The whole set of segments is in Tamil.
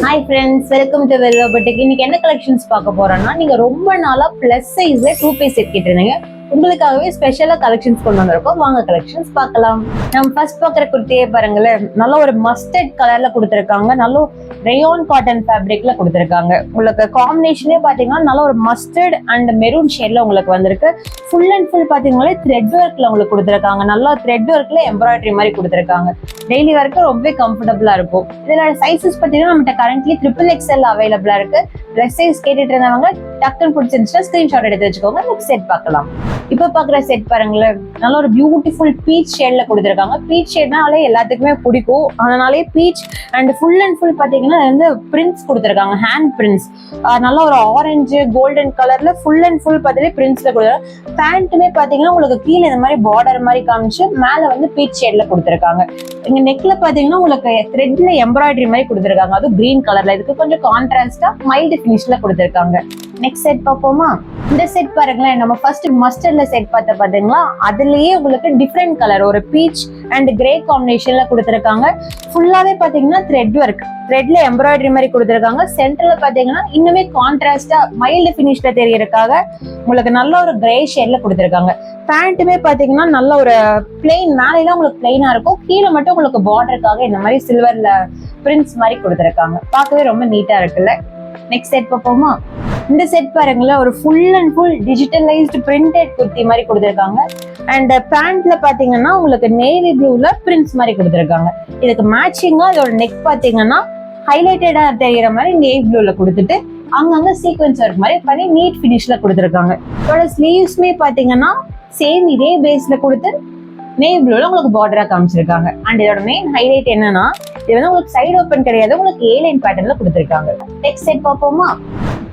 ஹாய் ஃப்ரெண்ட்ஸ், வெல்கம் டு வெல்வா பட்டிக். இன்னைக்கு என்ன கலெக்ஷன்ஸ் பார்க்க போறோம்னா, நீங்க ரொம்ப நாளா பிளஸ் சைஸ்ல 2 பீஸ் செட் கேட்டிருந்தீங்க. உங்களுக்காகவே ஸ்பெஷலா கலெக்ஷன்ஸ் கொண்டு வந்திருக்கோம். வாங்க கலெக்ஷன்ஸ் பார்க்கலாம். நம்ம ஃபர்ஸ்ட் பார்க்குற குர்த்தியே பாருங்களேன், நல்ல ஒரு மஸ்டர்ட் கலர்ல கொடுத்துருக்காங்க. நல்ல ரேயான் காட்டன் ஃபேப்ரிக்ல கொடுத்துருக்காங்க. உங்களுக்கு காம்பினேஷனே பாத்தீங்கன்னா நல்ல ஒரு மஸ்டர்ட் அண்ட் மெரூன் ஷேட்ல உங்களுக்கு வந்திருக்கு. ஃபுல் அண்ட் ஃபுல் பாத்தீங்கன்னா த்ரெட் ஒர்க்ல உங்களுக்கு கொடுத்துருக்காங்க. நல்லா த்ரெட் ஒர்க்ல எம்ப்ராய்டரி மாதிரி கொடுத்துருக்காங்க. டெய்லி ஒர்க்கு ரொம்ப கம்ஃபர்டபுளா இருக்கும். இதுல சைசஸ் பாத்தீங்கன்னா நம்மகிட்ட கரண்ட்லி XXL அவைலபிளா இருக்கு. பிளஸ் சைஸ் கேட்டுட்டு இருந்தவங்க டக்குன்னு பிடிச்சிருந்துச்சுன்னா ஸ்கிரீன்ஷாட் எடுத்து வச்சுக்கோங்க. நெக்ஸ்ட் செட் பார்க்கலாம். இப்ப பாக்குற செட் பாருங்களேன், நல்ல ஒரு பியூட்டிஃபுல் பீச் ஷேட்ல கொடுத்துருக்காங்க. பீச் ஷேட்னாலே எல்லாத்துக்குமே பிடிக்கும். அதனாலே பீச் அண்ட் ஃபுல் பாத்தீங்கன்னா வந்து பிரிண்ட்ஸ் கொடுத்துருக்காங்க. ஹேண்ட் பிரிண்ட்ஸ் நல்ல ஒரு ஆரஞ்சு கோல்டன் கலர்ல ஃபுல் அண்ட் ஃபுல் பாத்தீங்கன்னா பிரிண்ட்ஸ்ல கொடுத்துருக்காங்க. பேண்ட்டுமே பாத்தீங்கன்னா உங்களுக்கு கீழே இந்த மாதிரி பார்டர் மாதிரி காமிச்சு மேல வந்து பீச் ஷேட்ல கொடுத்துருக்காங்க. இங்க நெக்ல பாத்தீங்கன்னா உங்களுக்கு த்ரெட்ல எம்ப்ராய்டரி மாதிரி கொடுத்துருக்காங்க. அது கிரீன் கலர்ல. இதுக்கு கொஞ்சம் கான்ட்ராஸ்டா மைல்டு ஃபினிஷ்ல கொடுத்துருக்காங்க. நெக்ஸ்ட் செட் பார்ப்போமா? இந்த செட் பாருங்களேன், நம்ம ஃபர்ஸ்ட் மஸ்டர்ட்ல செட் பாத்தீங்களா, அதுலயே உங்களுக்கு டிஃப்ரெண்ட் கலர் ஒரு பீச் அண்ட் கிரே காம்பினேஷன்ல கொடுத்துருக்காங்க. ஃபுல்லாவே பாத்தீங்கன்னா த்ரெட் ஒர்க், த்ரெட்ல எம்ப்ராய்டரி மாதிரி கொடுத்துருக்காங்க. சென்டர்ல பாத்தீங்கன்னா இன்னுமே கான்ட்ராஸ்டா மைல்டு ஃபினிஷ்ல தெரியறதுக்காக உங்களுக்கு நல்ல ஒரு கிரே ஷேட்ல கொடுத்துருக்காங்க. பேண்ட்டுமே பாத்தீங்கன்னா நல்ல ஒரு பிளெயின், மேலாம் உங்களுக்கு பிளெயினா இருக்கும். கீழே மட்டும் உங்களுக்கு பார்டருக்காக இந்த மாதிரி சில்வர்ல பிரிண்ட்ஸ் மாதிரி கொடுத்துருக்காங்க. பார்க்கவே ரொம்ப நீட்டா இருக்குல்ல. நெக்ஸ்ட் செட் பார்ப்போமா? இந்த செட் பாருங்களேன், ஒரு full and full digitalised printed kurti மாதிரி கொடுத்துருக்காங்க. அண்ட் பேண்ட்ல பாத்தீங்கன்னா உங்களுக்கு நேவி ப்ளூல பிரிண்ட்ஸ் மாதிரி கொடுத்துருக்காங்க. இதுக்கு மேட்சிங்கா இதோட நெக் பாத்தீங்கன்னா ஹைலைட்டடா தெரிகிற மாதிரி நேவி ப்ளூல கொடுத்துட்டு அங்கங்க சீக்வன்ஸ் ஒர்க் மாதிரி பண்ணி நீட் ஃபினிஷ்ல கொடுத்துருக்காங்க. இதோட ஸ்லீவ்ஸ்மே பாத்தீங்கன்னா சேம் இதே பேஸ்ல கொடுத்து நேவி ப்ளூல உங்களுக்கு பார்டரா காமிச்சிருக்காங்க. அண்ட் இதோட மெயின் ஹைலைட் என்னன்னா, இது வந்து உங்களுக்கு சைடு ஓப்பன் கிடையாது, உங்களுக்கு ஏலைன் பேட்டர்ன்ல கொடுத்துருக்காங்க. நெக்ஸ்ட் செட் பார்ப்போமா?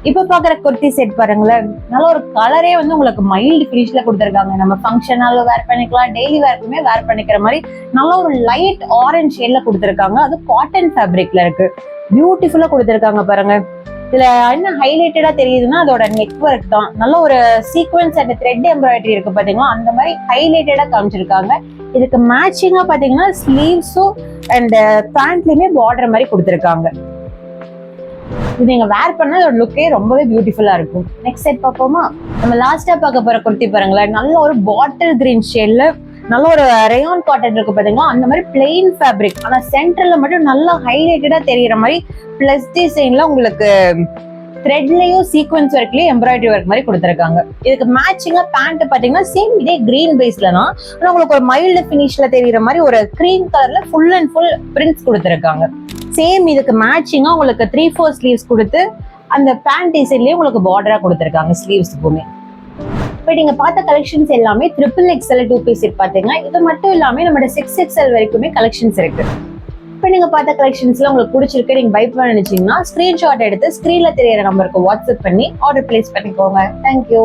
இப்ப பாக்குற குர்த்தி செட் பாருங்களேன், நல்ல ஒரு கலரே வந்து உங்களுக்கு மைல்டு ஃபினிஷ்ல கொடுத்துருக்காங்க. நம்ம ஃபங்க்ஷனால வேர் பண்ணிக்கலாம், டெய்லி வேர்க்குமே வேர் பண்ணிக்கிற மாதிரி நல்ல ஒரு லைட் ஆரஞ்ச் ஷேட்ல கொடுத்துருக்காங்க. அது காட்டன் ஃபேப்ரிக்ல இருக்கு. பியூட்டிஃபுல்லா கொடுத்துருக்காங்க பாருங்க. இதுல என்ன ஹைலைட்டடா தெரியுதுன்னா அதோட நெக் ஒர்க் தான். நல்ல ஒரு சீக்வன்ஸ் அண்ட் த்ரெட் எம்ப்ராய்டரி இருக்கு பாத்தீங்களா, அந்த மாதிரி ஹைலைட்டடா காமிச்சிருக்காங்க. இதுக்கு மேட்சிங்கா பாத்தீங்கன்னா ஸ்லீவ்ஸும் அண்ட் பேண்ட்லயுமே பார்டர் மாதிரி கொடுத்துருக்காங்க. இது நீங்க வேர் பண்ணா அதோட லுக்கே ரொம்பவே பியூட்டிஃபுல்லா இருக்கும். நெக்ஸ்ட் செட் பார்ப்போமா? நம்ம லாஸ்டா பார்க்க போற குர்த்தி பாருங்களேன், நல்ல ஒரு பாட்டில் கிரீன் ஷேட்ல நல்ல ஒரு ரேயான் காட்டன் இருக்கு பாத்தீங்களா, அந்த மாதிரி பிளெயின் ஃபேப்ரிக். ஆனா சென்டர்ல மட்டும் நல்லா ஹைலைட்டடா தெரியுற மாதிரி பிளஸ் டிசைன்ல உங்களுக்கு த்ரெட்லயும் சீக்வன்ஸ் ஒர்க்லயும் எம்ப்ராய்டரி ஒர்க் மாதிரி கொடுத்துருக்காங்க. இதுக்கு மேட்சிங்கா பேண்ட் பாத்தீங்கன்னா சேம் இதே கிரீன் பேஸ்ல தான், ஆனா உங்களுக்கு ஒரு மைல்டு ஃபினிஷ்ல தெரியுற மாதிரி ஒரு கிரீம் கலர்ல ஃபுல் அண்ட் ஃபுல் பிரிண்ட்ஸ் கொடுத்துருக்காங்க. சேம் இதுக்கு மேட்சிங்கா உங்களுக்கு 3/4 ஸ்லீவ்ஸ் கொடுத்து அந்த பேண்ட் டிசைன்லயே உங்களுக்கு பார்டரா கொடுத்துருக்காங்க ஸ்லீவ்ஸுக்குமே. இப்போ நீங்க பார்த்த கலெக்ஷன்ஸ் எல்லாமே XXL 2 பீஸ் செட் பாத்தீங்கன்னா, இது மட்டும் இல்லாம நம்மளோட 6XL வரைக்குமே கலெக்ஷன்ஸ் இருக்கு. இப்போ நீங்க பார்த்த கலெக்ஷன்ஸ்ல உங்களுக்கு பிடிச்சிருக்கு, நீங்க பை பண்ண நினைச்சீங்கன்னா ஸ்கிரீன்ஷாட் எடுத்து ஸ்கிரீன்ல தெரியற நம்பருக்கு வாட்ஸ்அப் பண்ணி ஆர்டர் பிளேஸ் பண்ணிக்கோங்க. தேங்க்யூ.